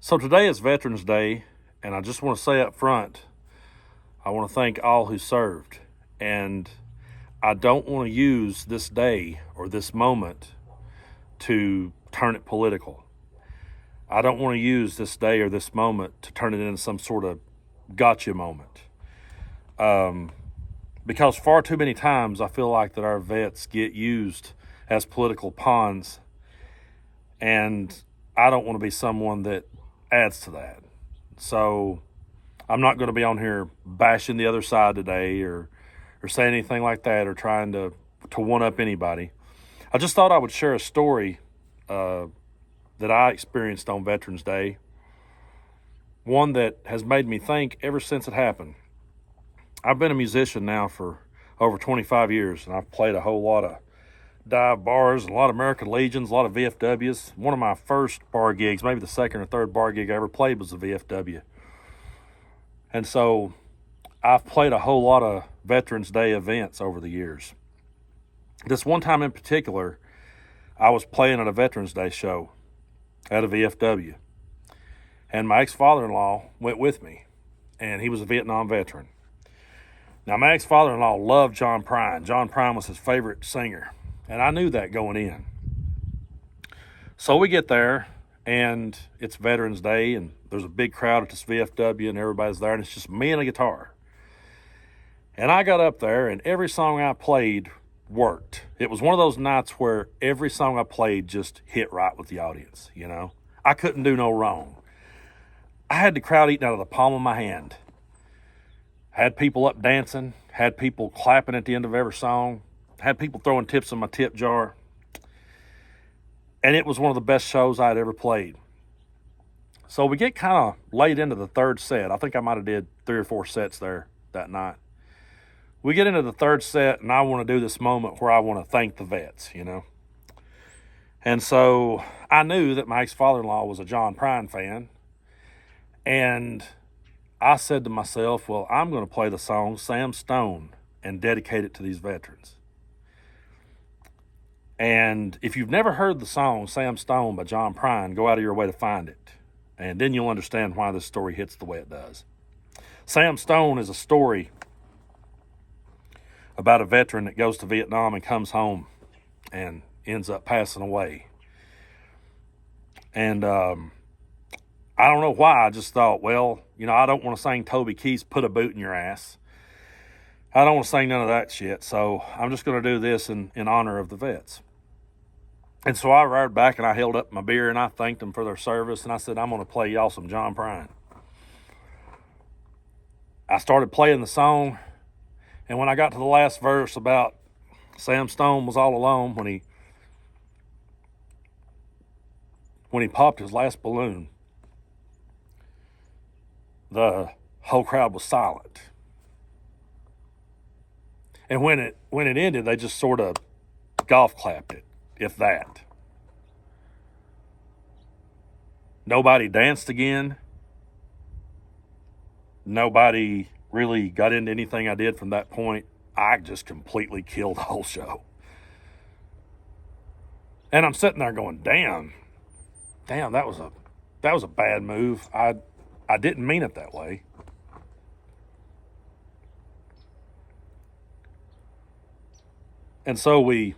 So today is Veterans Day, and I just want to say up front, I want to thank all who served. And I don't want to use this day or this moment to turn it political. I don't want to use this day or this moment to turn it into some sort of gotcha moment. Because far too many times I feel like that our vets get used as political pawns, and I don't want to be someone that adds to that. So I'm not going to be on here bashing the other side today or saying anything like that or trying to one up anybody. I just thought I would share a story that I experienced on Veterans Day, one that has made me think ever since it happened. I've been a musician now for over 25 years, and I've played a whole lot of dive bars, a lot of American Legions, a lot of VFWs. One of my first bar gigs, maybe the second or third bar gig I ever played, was the VFW. And so I've played a whole lot of Veterans Day events over the years. This one time in particular, I was playing at a Veterans Day show at a VFW. And my ex-father-in-law went with me, and he was a Vietnam veteran. Now, my ex-father-in-law loved John Prine. John Prine was his favorite singer, and I knew that going in. So we get there, and it's Veterans Day, and there's a big crowd at this VFW, and everybody's there, and it's just me and a guitar. And I got up there, and every song I played worked. It was one of those nights where every song I played just hit right with the audience, you know? I couldn't do no wrong. I had the crowd eating out of the palm of my hand. Had people up dancing, had people clapping at the end of every song, had people throwing tips in my tip jar. And it was one of the best shows I'd ever played. So we get kind of late into the third set. I think I might have did 3 or 4 sets there that night. We get into the third set, and I want to do this moment where I want to thank the vets, you know. And so I knew that my ex-father-in-law was a John Prine fan. And I said to myself, well, I'm going to play the song Sam Stone and dedicate it to these veterans. And if you've never heard the song Sam Stone by John Prine, go out of your way to find it. And then you'll understand why this story hits the way it does. Sam Stone is a story about a veteran that goes to Vietnam and comes home and ends up passing away. And I don't know why. I just thought, well, you know, I don't want to sing Toby Keith's Put a Boot in Your Ass. I don't want to sing none of that shit. So I'm just going to do this in honor of the vets. And so I rode back and I held up my beer and I thanked them for their service. And I said, I'm going to play y'all some John Prine. I started playing the song. And when I got to the last verse about Sam Stone was all alone when he popped his last balloon, the whole crowd was silent. And when it ended, they just sort of golf clapped it, if that. Nobody danced again. Nobody really got into anything I did from that point. I just completely killed the whole show. And I'm sitting there going, damn, that was a bad move. I didn't mean it that way. And so we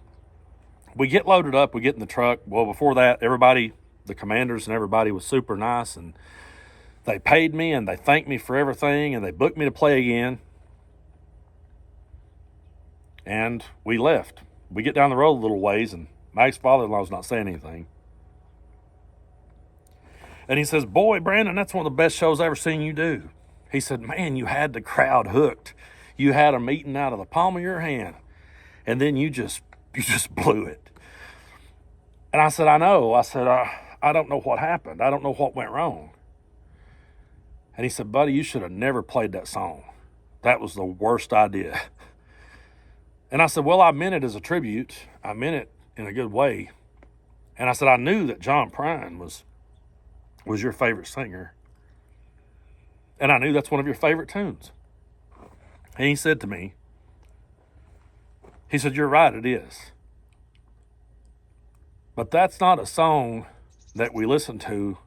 get loaded up, we get in the truck. Well, before that, everybody, the commanders and everybody was super nice, and they paid me and they thanked me for everything, and they booked me to play again. And we left. We get down the road a little ways, and my ex-father-in-law's not saying anything. And he says, boy, Brandon, that's one of the best shows I've ever seen you do. He said, man, you had the crowd hooked. You had them eating out of the palm of your hand. And then you just blew it. And I said, I know. I said, I don't know what happened. I don't know what went wrong. And he said, buddy, you should have never played that song. That was the worst idea. And I said, well, I meant it as a tribute. I meant it in a good way. And I said, I knew that John Prine was your favorite singer. And I knew that's one of your favorite tunes. And he said to me, he said, you're right, it is. But that's not a song that we listen to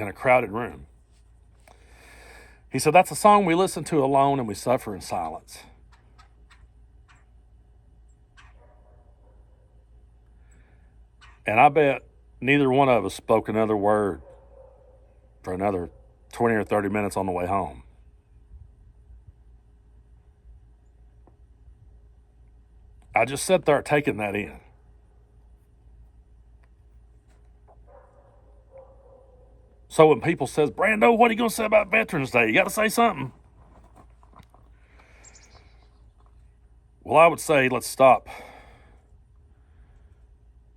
in a crowded room. He said, that's a song we listen to alone and we suffer in silence. And I bet neither one of us spoke another word for another 20 or 30 minutes on the way home. I just sat there taking that in. So when people says, Brando, what are you going to say about Veterans Day? You got to say something. Well, I would say let's stop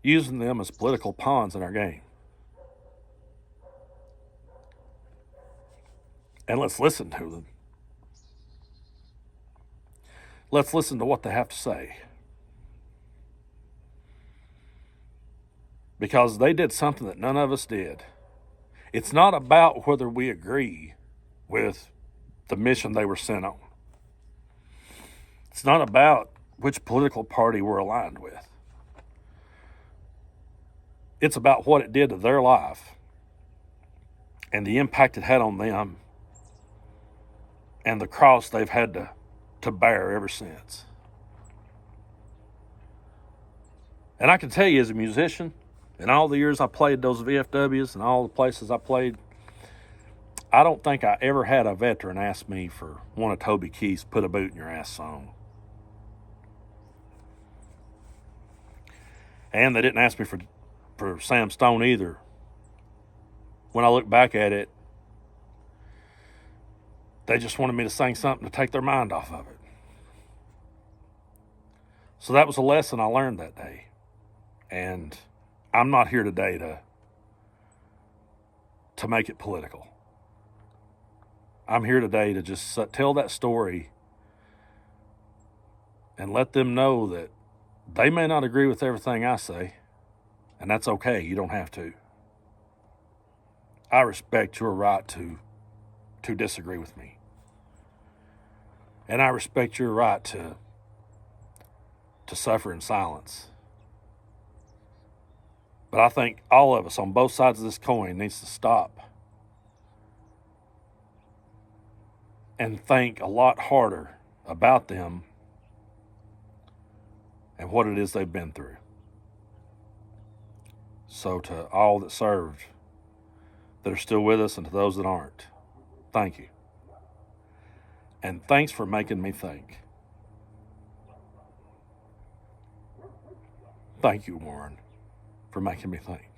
using them as political pawns in our game. And let's listen to them. Let's listen to what they have to say. Because they did something that none of us did. It's not about whether we agree with the mission they were sent on. It's not about which political party we're aligned with. It's about what it did to their life and the impact it had on them and the cross they've had to bear ever since. And I can tell you as a musician, in all the years I played those VFWs and all the places I played, I don't think I ever had a veteran ask me for one of Toby Keith's Put a Boot in Your Ass song. And they didn't ask me for Sam Stone either. When I look back at it, they just wanted me to sing something to take their mind off of it. So that was a lesson I learned that day. And I'm not here today to make it political. I'm here today to just tell that story and let them know that they may not agree with everything I say, and that's okay. You don't have to. I respect your right to disagree with me. And I respect your right to suffer in silence. But I think all of us on both sides of this coin needs to stop and think a lot harder about them and what it is they've been through. So to all that served, that are still with us, and to those that aren't, thank you. And thanks for making me think. Thank you, Warren, for making me think.